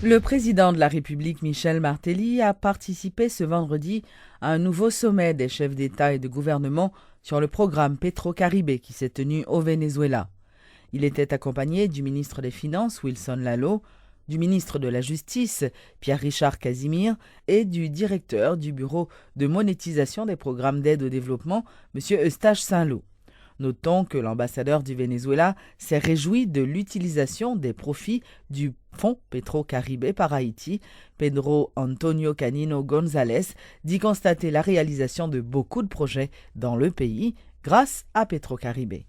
Le président de la République, Michel Martelly, a participé ce vendredi à un nouveau sommet des chefs d'État et de gouvernement sur le programme Petro-Caribe qui s'est tenu au Venezuela. Il était accompagné du ministre des Finances, Wilson Lallo, du ministre de la Justice, Pierre-Richard Casimir, et du directeur du Bureau de monétisation des programmes d'aide au développement, M. Eustache Saint-Lô. Notons que l'ambassadeur du Venezuela s'est réjoui de l'utilisation des profits du fonds Petro-Caribe par Haïti. Pedro Antonio Canino González dit constater la réalisation de beaucoup de projets dans le pays grâce à Petro-Caribe.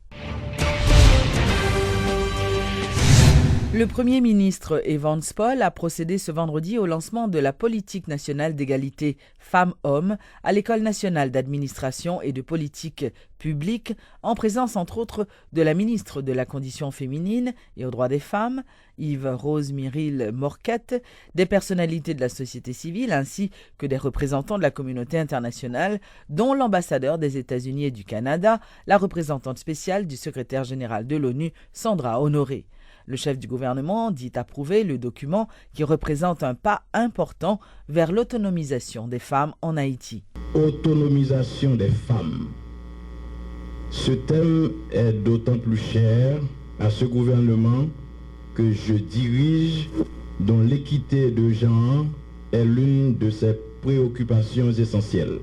Le Premier ministre Evans Paul a procédé ce vendredi au lancement de la politique nationale d'égalité femmes-hommes à l'École nationale d'administration et de politique publique, en présence entre autres de la ministre de la Condition féminine et aux droits des femmes, Yves-Rose Myril Morquette, des personnalités de la société civile ainsi que des représentants de la communauté internationale, dont l'ambassadeur des États-Unis et du Canada, la représentante spéciale du secrétaire général de l'ONU, Sandra Honoré. Le chef du gouvernement dit approuver le document qui représente un pas important vers l'autonomisation des femmes en Haïti. Autonomisation des femmes. Ce thème est d'autant plus cher à ce gouvernement que je dirige, dont l'équité de genre est l'une de ses préoccupations essentielles.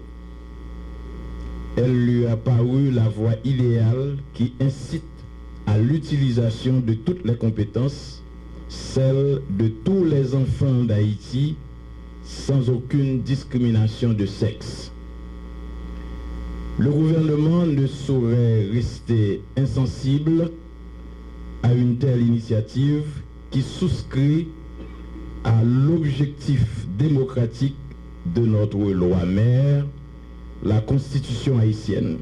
Elle lui a paru la voie idéale qui incite à l'utilisation de toutes les compétences, celles de tous les enfants d'Haïti, sans aucune discrimination de sexe. Le gouvernement ne saurait rester insensible à une telle initiative qui souscrit à l'objectif démocratique de notre loi mère, la Constitution haïtienne,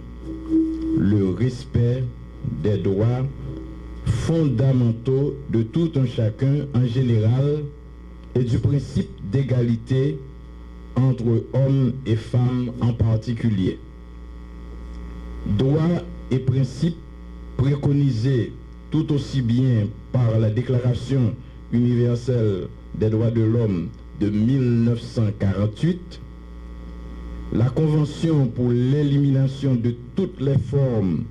le respect des droits fondamentaux de tout un chacun en général et du principe d'égalité entre hommes et femmes en particulier. Droits et principes préconisés tout aussi bien par la Déclaration universelle des droits de l'homme de 1948, la Convention pour l'élimination de toutes les formes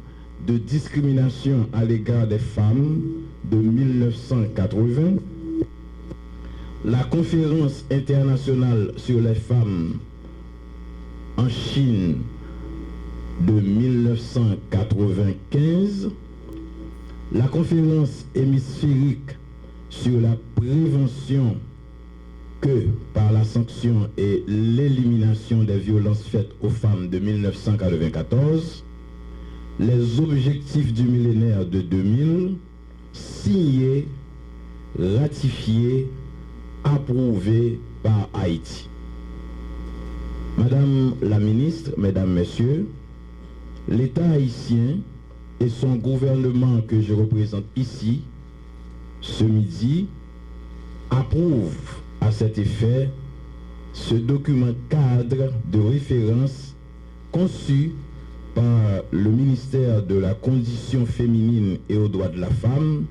de discrimination à l'égard des femmes de 1980, la Conférence internationale sur les femmes en Chine de 1995, la Conférence hémisphérique sur la prévention que par la sanction et l'élimination des violences faites aux femmes de 1994, les objectifs du millénaire de 2000, signés, ratifiés, approuvés par Haïti. Madame la ministre, Mesdames, Messieurs, l'État haïtien et son gouvernement que je représente ici, ce midi, approuvent à cet effet ce document cadre de référence conçu par le ministère de la Condition féminine et aux droits de la femme,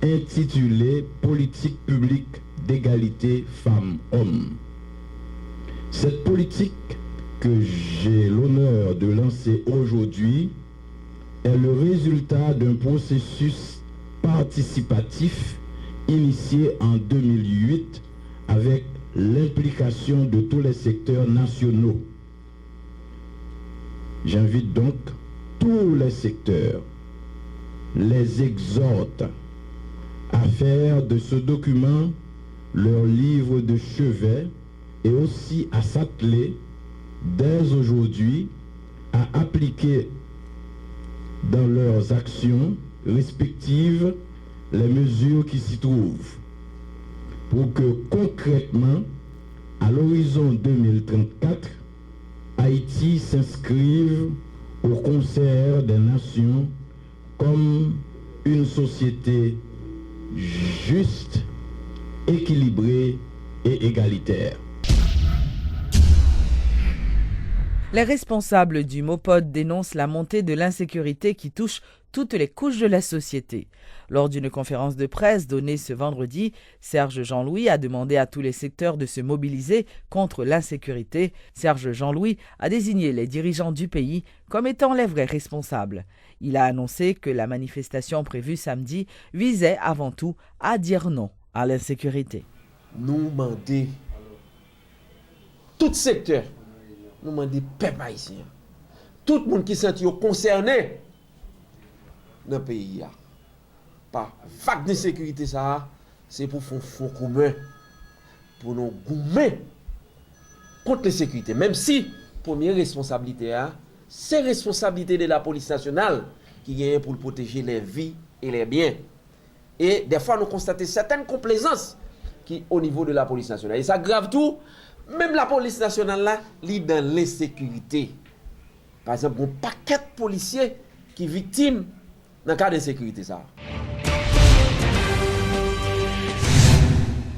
intitulé « Politique publique d'égalité femmes-hommes ». Cette politique que j'ai l'honneur de lancer aujourd'hui est le résultat d'un processus participatif initié en 2008 avec l'implication de tous les secteurs nationaux. J'invite donc tous les secteurs, les exhorte à faire de ce document leur livre de chevet et aussi à s'atteler dès aujourd'hui à appliquer dans leurs actions respectives les mesures qui s'y trouvent pour que concrètement, à l'horizon 2034, Haïti s'inscrive au concert des nations comme une société juste, équilibrée et égalitaire. Les responsables du MOPOD dénoncent la montée de l'insécurité qui touche toutes les couches de la société. Lors d'une conférence de presse donnée ce vendredi, Serge Jean-Louis a demandé à tous les secteurs de se mobiliser contre l'insécurité. Serge Jean-Louis a désigné les dirigeants du pays comme étant les vrais responsables. Il a annoncé que la manifestation prévue samedi visait avant tout à dire non à l'insécurité. Nous demandons, tout secteur, nous demandons peuple haïtien, tout le monde qui s'est concerné dans le pays. Par vague d'insécurité, c'est pour faire un fonds commun, pour nous gommer contre l'insécurité. Même si, première responsabilité, c'est responsabilité de la police nationale qui vient pour protéger les vies et les biens. Et des fois, nous constatons certaines complaisances qui au niveau de la police nationale. Et ça grave tout, même la police nationale là, est dans l'insécurité. Par exemple, un paquet de policiers qui sont victimes dans le cas d'insécurité.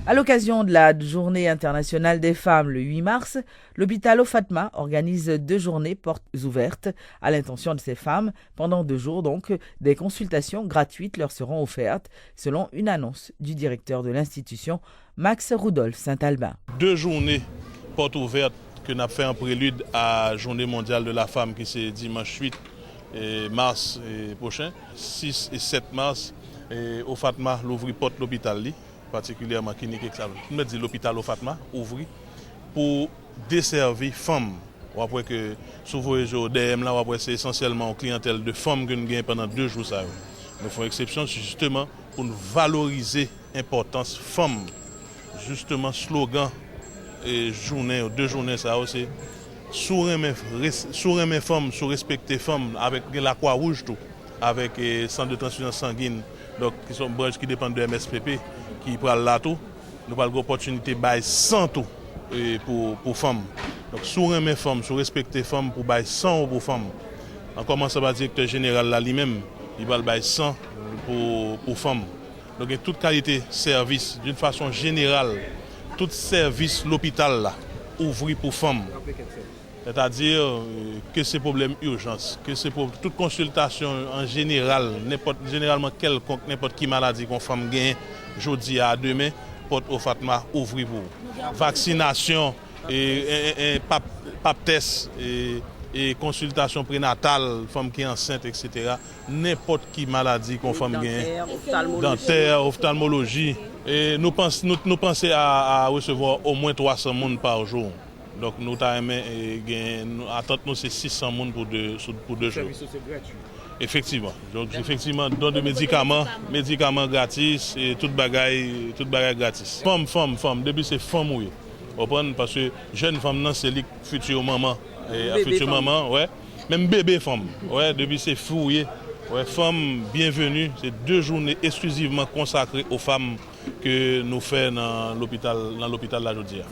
À l'occasion de la Journée internationale des femmes le 8 mars, l'hôpital Au-Fatma organise 2 journées portes ouvertes à l'intention de ces femmes. Pendant 2 jours, donc, des consultations gratuites leur seront offertes, selon une annonce du directeur de l'institution, Max Rudolph Saint-Albin. 2 journées portes ouvertes que nous avons fait en prélude à la Journée mondiale de la femme qui c'est dimanche 8 mars prochain. 6 et 7 mars, Au-Fatma l'ouvre porte l'hôpital. Particulièrement clinique nous dit l'hôpital Au-Fatma ouvri pour desservir les femmes. On voit que souvent les DM là c'est essentiellement une clientèle de femmes que nous gagnons pendant 2 jours ça. Nous faisons exception justement pour nous valoriser l'importance femmes. Justement slogan et journée 2 journées ça c'est sourire mes femmes, sous respecter femmes avec la Croix-Rouge tout avec centre de transfusion sanguine donc qui sont branches qui dépendent de MSPP qui prend là tout, nous avons l'opportunité de 100 tout pour femmes. Donc, sourire mes femmes, sur respecter femmes pour 100 pour femmes. En commençant par le directeur général là lui-même, il va 100 pour femmes. Donc, il y a toute qualité de service, d'une façon générale, tout service l'hôpital là, ouvert pour femmes. C'est-à-dire que ces problèmes urgence, que c'est pour toute consultation en général, généralement quelconque, n'importe qui maladie qu'on femme gagne, jeudi à demain, porte Au-Fatma ouvrir pour vaccination et pap test et consultation prénatale, femme qui est enceinte, etc. N'importe qui maladie qu'on femme gagne, dentaire, ophtalmologie. Et nous pensons à recevoir au moins 300 personnes par jour. Donc nous attendons c'est 600 personnes pour 2 jours. Effectivement. Donc effectivement, don de médicaments gratis et toute bagaille gratis. Femme, depuis c'est femme oui. Parce que jeune femme non c'est les future maman ouais. Même bébé femme. Ouais, depuis c'est fouillé. Ouais, femme bienvenue, c'est 2 journées exclusivement consacrées aux femmes que nous faisons dans l'hôpital La Jaudière.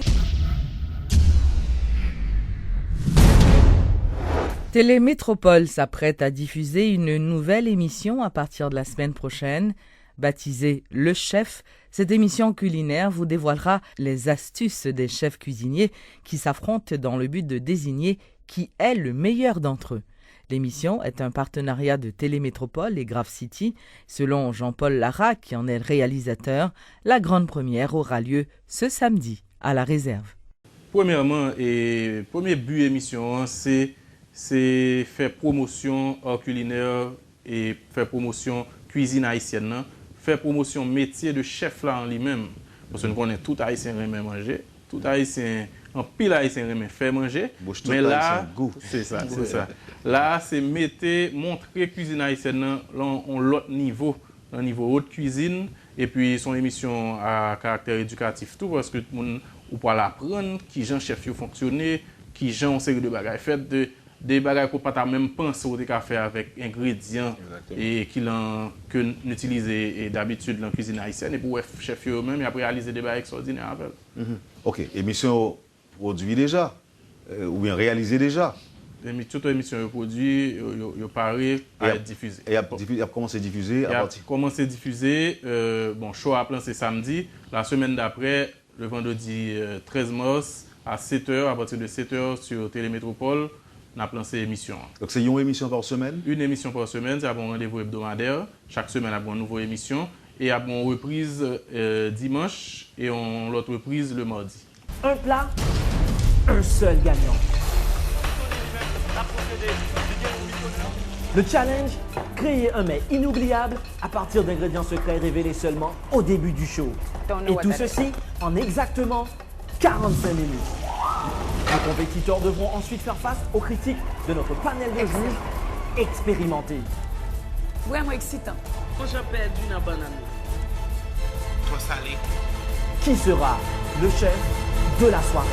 Télémétropole s'apprête à diffuser une nouvelle émission à partir de la semaine prochaine. Baptisée Le Chef, cette émission culinaire vous dévoilera les astuces des chefs cuisiniers qui s'affrontent dans le but de désigner qui est le meilleur d'entre eux. L'émission est un partenariat de Télémétropole et Grave City. Selon Jean-Paul Lara, qui en est le réalisateur, la grande première aura lieu ce samedi à la Réserve. Premièrement, premier but émission, c'est faire promotion hors culinaire et faire promotion cuisine haïtienne, faire promotion métier de chef là en lui-même. Parce que nous connaissons tout haïtien aime manger, tout haïtien, en pile haïtien aime faire manger. Mais là, c'est ça. Là, c'est montrer cuisine haïtienne en l'autre niveau, un niveau haute cuisine. Et puis son émission à caractère éducatif tout parce que on peut apprendre qui gens chef fonctionner, qui gens ont série de bagages faites des bagages qu'on pas même penser au faire avec ingrédients et que nous utilisons d'habitude dans la cuisine haïtienne et pour chef eux-même après réaliser des bagages extraordinaires avec. OK, émission produit déjà ou bien réalisée déjà. Toute émission produit yo paré à être diffusée. Et a commencé à diffuser à partir. Commencé à diffuser show à plan c'est samedi, la semaine d'après le vendredi 13 mars à 7h à partir de 7h sur Télémétropole. nous avons lancé l'émission. Donc c'est une émission par semaine? Une émission par semaine, c'est un rendez-vous hebdomadaire. Chaque semaine, on a une nouvelle émission. Et on a une reprise dimanche et on l'autre reprise le mardi. Un plat, un seul gagnant. Le challenge, créer un mets inoubliable à partir d'ingrédients secrets révélés seulement au début du show. Et tout ceci en exactement 45 minutes. Les compétiteurs devront ensuite faire face aux critiques de notre panel de juges expérimentés. Vraiment excitant. Quand j'ai perdu une banane. Trop salé. Qui sera le chef de la soirée?